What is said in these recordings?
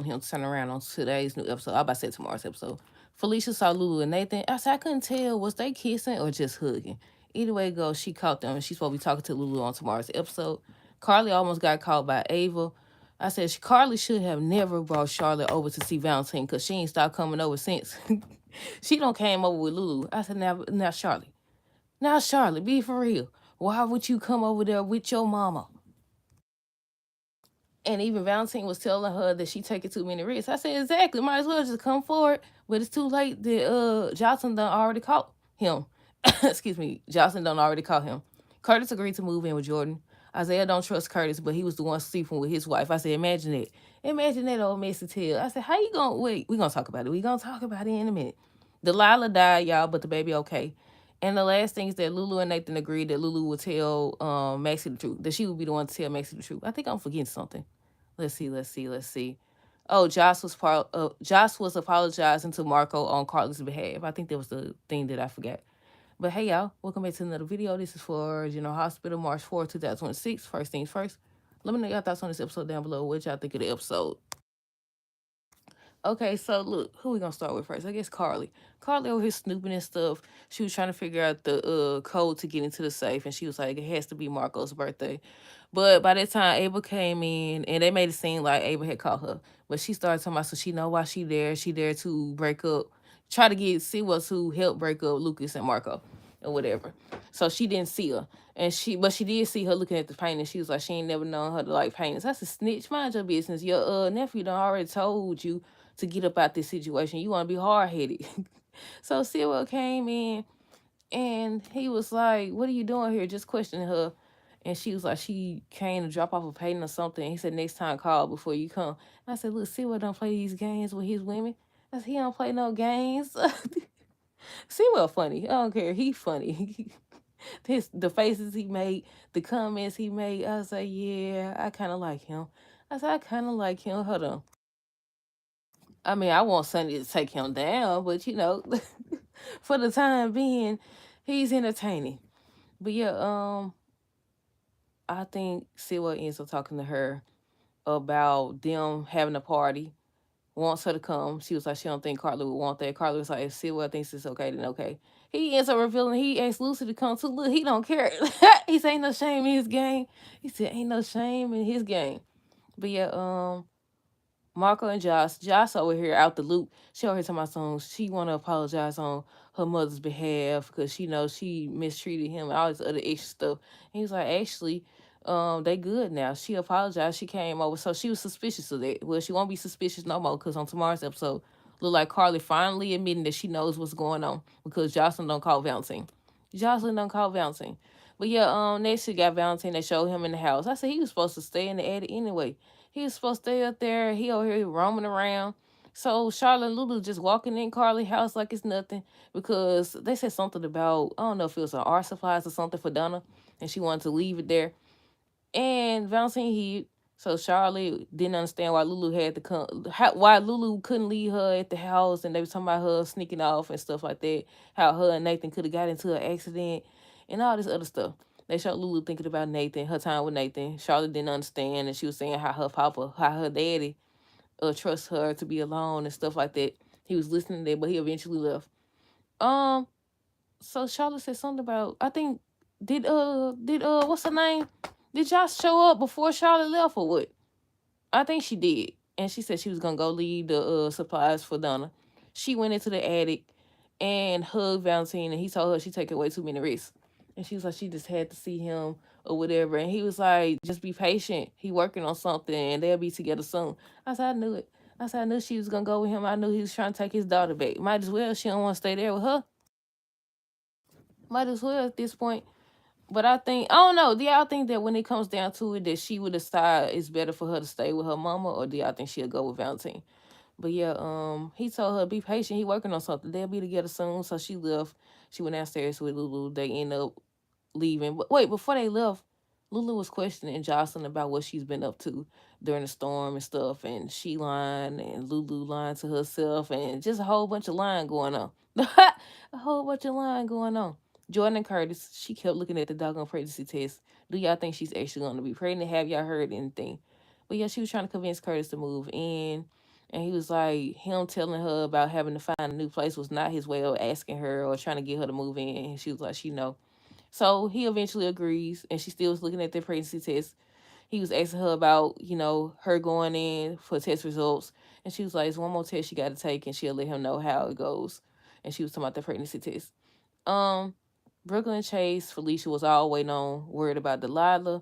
him to turn around on today's new episode. I about to say tomorrow's episode. Felicia saw Lulu and Nathan. I said I couldn't tell, was they kissing or just hugging? Either way it goes, she caught them and she's supposed to be talking to Lulu on tomorrow's episode. Carly almost got caught by Ava. I said Carly should have never brought Charlotte over to see Valentine because she ain't stopped coming over since. She don't came over with Lulu. I said, now Charlotte. Now Charlotte, be for real. Why would you come over there with your mama? And even Valentine was telling her that she taking too many risks. I said, exactly. Might as well just come forward. But it's too late that Jocelyn done already caught him. Excuse me. Jocelyn done already caught him. Curtis agreed to move in with Jordan. Isaiah don't trust Curtis, but he was the one sleeping with his wife. I said, imagine that. Imagine that old messy tail. I said, how you gonna wait? We gonna talk about it. We gonna talk about it in a minute. Delilah died, y'all, but the baby okay. And the last thing is that Lulu and Nathan agreed that Lulu would tell Maxie the truth. That she would be the one to tell Maxie the truth. I think I'm forgetting something. Let's see. Oh, Josh was apologizing to Marco on Carly's behalf. I think that was the thing that I forgot. But hey, y'all, welcome back to another video. This is for General Hospital, March 4th, 2026. First things first. Let me know your thoughts on this episode down below. What y'all think of the episode? Okay, so look, who we gonna start with first? I guess Carly. Carly over here snooping and stuff. She was trying to figure out the code to get into the safe, and she was like, it has to be Marco's birthday. But by that time, Abel came in, and they made it seem like Abel had caught her. But she started talking about, so she know why she there. She there to break up, try to get Siwa to help break up Lucas and Marco, or whatever. So she didn't see her. But she did see her looking at the painting. She was like, she ain't never known her to like paintings. That's a snitch. Mind your business. Your nephew done already told you to get up out this situation. You want to be hard-headed. So Sewell came in, and he was like, what are you doing here? Just questioning her. And she was like, she came to drop off a painting or something. He said, next time call before you come. And I said, look, Sewell don't play these games with his women. I said, he don't play no games. Sewell funny. I don't care. He funny. The faces he made, the comments he made. I was like, yeah, I kind of like him. I said, I kind of like him. Hold on. I mean, I want Sonny to take him down, but for the time being, he's entertaining. But yeah, I think Sewell ends up talking to her about them having a party. Wants her to come. She was like, she don't think Carly would want that. Carly was like, if Sewell thinks it's okay, then okay. He ends up revealing he asked Lucy to come too. Look, he don't care. He said, ain't no shame in his game. He said, ain't no shame in his game. But yeah, Marco and Josh over here out the loop. She over here talking about something. She want to apologize on her mother's behalf because she knows she mistreated him and all this other extra stuff. And he was like, actually, they good now. She apologized. She came over. So she was suspicious of that. Well, she won't be suspicious no more because on tomorrow's episode, look like Carly finally admitting that she knows what's going on because Jocelyn don't call Valentine. Jocelyn don't call Valentine. But yeah, next she got Valentine. They showed him in the house. I said he was supposed to stay in the attic anyway. He was supposed to stay up there. He over here roaming around. So Charlotte and Lulu just walking in Carly's house like it's nothing because they said something about, I don't know if it was an art supplies or something for Donna, and she wanted to leave it there. And Valentine hid. So Charlotte didn't understand why Lulu had to come, why Lulu couldn't leave her at the house, and they was talking about her sneaking off and stuff like that. How her and Nathan could have got into an accident and all this other stuff. They showed Lulu thinking about Nathan, her time with Nathan. Charlotte didn't understand, and she was saying how her daddy, trusts her to be alone and stuff like that. He was listening there, but he eventually left. So Charlotte said something about, I think, did what's her name? Did Josh show up before Charlotte left or what? I think she did. And she said she was gonna go leave the supplies for Donna. She went into the attic and hugged Valentine, and he told her she taking way too many risks. And she was like, she just had to see him or whatever. And he was like, just be patient. He working on something and they'll be together soon. I said, I knew it. I said, I knew she was gonna go with him. I knew he was trying to take his daughter back. Might as well. She don't want to stay there with her. Might as well at this point. But I don't know. Do y'all think that when it comes down to it, that she would decide it's better for her to stay with her mama, or do y'all think she'll go with Valentine? But yeah, he told her be patient. He working on something. They'll be together soon. So she left. She went downstairs with Lulu. They end up leaving. But wait, before they left, Lulu was questioning Jocelyn about what she's been up to during the storm and stuff, and she lying, and Lulu lying to herself, and just a whole bunch of lying going on. A whole bunch of lying going on. Jordan and Curtis, she kept looking at the doggone pregnancy test. Do y'all think she's actually going to be pregnant? Have y'all heard anything? But yeah, she was trying to convince Curtis to move in. And he was like, him telling her about having to find a new place was not his way of asking her or trying to get her to move in. And she was like, she know. So he eventually agrees, and she still was looking at the pregnancy test. He was asking her about, her going in for test results. And she was like, it's one more test she got to take, and she'll let him know how it goes. And she was talking about the pregnancy test. Um, Brooklyn Chase, Felicia was all waiting on word about Delilah.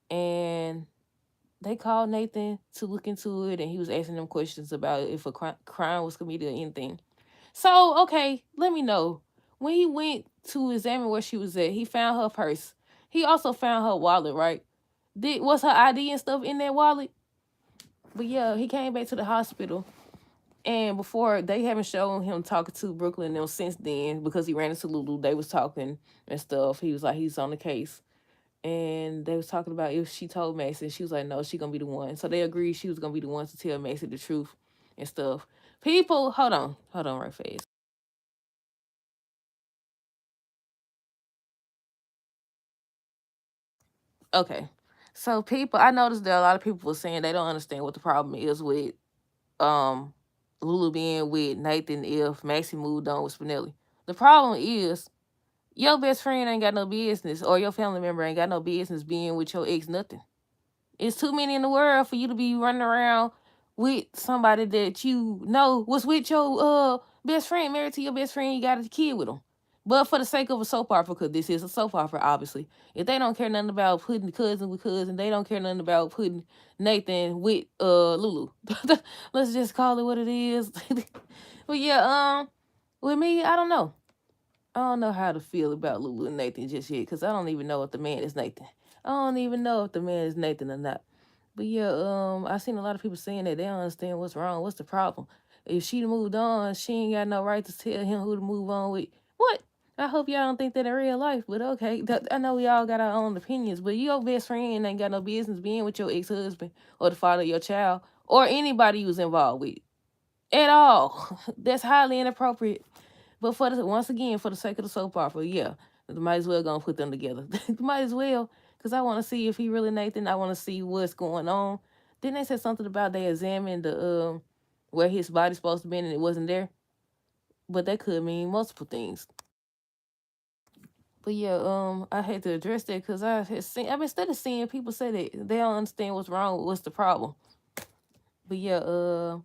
And they called Nathan to look into it, and he was asking them questions about if a crime was committed or anything. So, okay, let me know. When he went to examine where she was at, he found her purse. He also found her wallet, right? Was her ID and stuff in that wallet? But yeah, he came back to the hospital. And before, they haven't shown him talking to Brooklyn and them since then, because he ran into Lulu. They was talking and stuff. He was like, he's on the case. And they was talking about if she told Maxie. She was like, no, she gonna be the one. So they agreed she was gonna be the one to tell Maxie the truth and stuff. People, hold on right fast. Okay. So people, I noticed that a lot of people were saying they don't understand what the problem is with um Lulu being with Nathan if Maxie moved on with Spinelli. The problem is your best friend ain't got no business, or your family member ain't got no business being with your ex nothing. It's too many in the world for you to be running around with somebody that you know was with your best friend, married to your best friend. You got a kid with them. But for the sake of a soap opera, because this is a soap opera, obviously, if they don't care nothing about putting cousin with cousin, they don't care nothing about putting Nathan with Lulu. Let's just call it what it is. But yeah, with me, I don't know. I don't know how to feel about Lulu and Nathan just yet, because I don't even know if the man is Nathan. I don't even know if the man is Nathan or not. But yeah, I seen a lot of people saying that they don't understand what's wrong. What's the problem? If she moved on, she ain't got no right to tell him who to move on with. What? I hope y'all don't think that in real life, but okay. I know we all got our own opinions, but your best friend ain't got no business being with your ex-husband or the father of your child or anybody you was involved with at all. That's highly inappropriate. But once again, for the sake of the soap opera, yeah, might as well gonna put them together. Might as well, cause I want to see if he really Nathan. I want to see what's going on. Then they said something about they examined the where his body's supposed to be and it wasn't there. But that could mean multiple things. But yeah, I had to address that because I've been instead of seeing people say that they don't understand what's wrong, what's the problem. But yeah,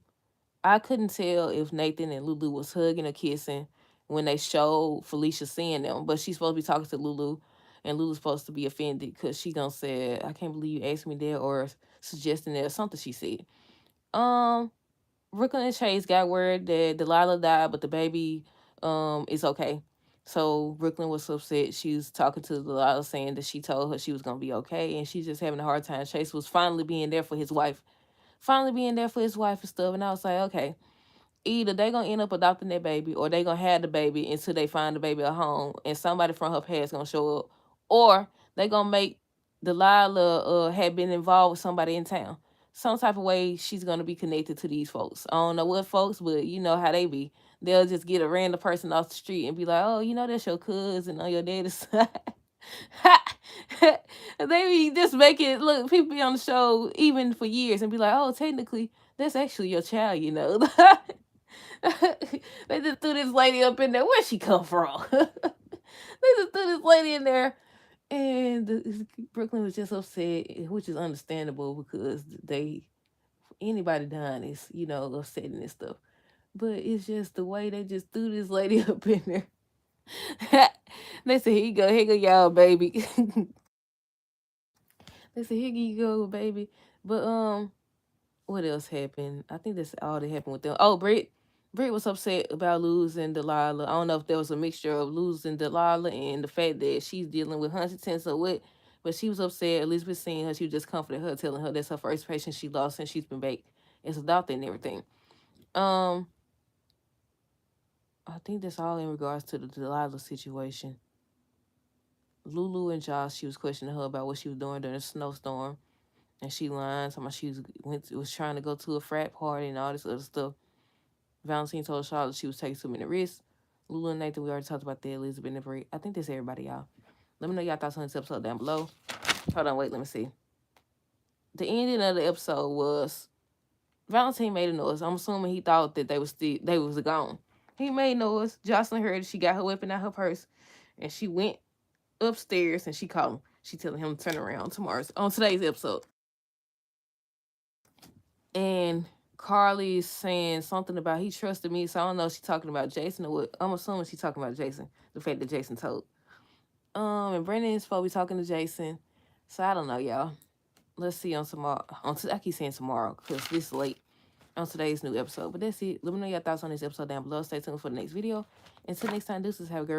I couldn't tell if Nathan and Lulu was hugging or kissing when they showed Felicia seeing them, but she's supposed to be talking to Lulu, and Lulu's supposed to be offended because she gonna say, "I can't believe you asked me that," or suggesting that or something she said. Um, Brooklyn and Chase got word that Delilah died, but the baby is okay. So Brooklyn was upset. She was talking to Delilah saying that she told her she was gonna be okay, and she's just having a hard time. Chase was finally being there for his wife, and stuff. And I was like, okay, either they gonna end up adopting that baby or they gonna have the baby until they find the baby a home and somebody from her past gonna show up, or they gonna make Delilah had been involved with somebody in town, some type of way she's gonna be connected to these folks. I don't know what folks, but you know how they be. They'll just get a random person off the street and be like, oh, that's your cousin on your daddy's side. They be just making it look, people be on the show even for years and be like, oh, technically that's actually your child. They just threw this lady up in there. Where'd she come from? They just threw this lady in there. And Brooklyn was just upset, which is understandable because anybody dying is, upsetting and stuff. But it's just the way they just threw this lady up in there. They said, here go y'all, baby. They said, here you go, baby. But what else happened? I think that's all that happened with them. Oh, Britt was upset about losing Delilah. I don't know if there was a mixture of losing Delilah and the fact that she's dealing with Huntington's or what, but she was upset. Elizabeth seeing her, she was just comforting her, telling her that's her first patient she lost since she's been back as a doctor and everything. Um, I think that's all in regards to the Delilah situation. Lulu and Josh, she was questioning her about what she was doing during the snowstorm, and she lied, talking about she was trying to go to a frat party and all this other stuff. Valentine told Charlotte she was taking too many risks. Lulu and Nathan, we already talked about that. Elizabeth and Brie. I think that's everybody, y'all. Let me know y'all thoughts on this episode down below. Hold on, wait, let me see. The ending of the episode was Valentine made a noise. I'm assuming he thought that they was gone. He made noise. Jocelyn heard it. She got her weapon out her purse, and she went upstairs and she called him. She telling him to turn around on today's episode. And Carly's saying something about he trusted me, so I don't know if she's talking about Jason or what. I'm assuming she's talking about Jason, the fact that Jason told. And Brandon is supposed to be talking to Jason, so I don't know, y'all. Let's see on tomorrow. I keep saying tomorrow because this is late on today's new episode. But that's it. Let me know your thoughts on this episode down below. Stay tuned for the next video. Until next time, deuces. Have a great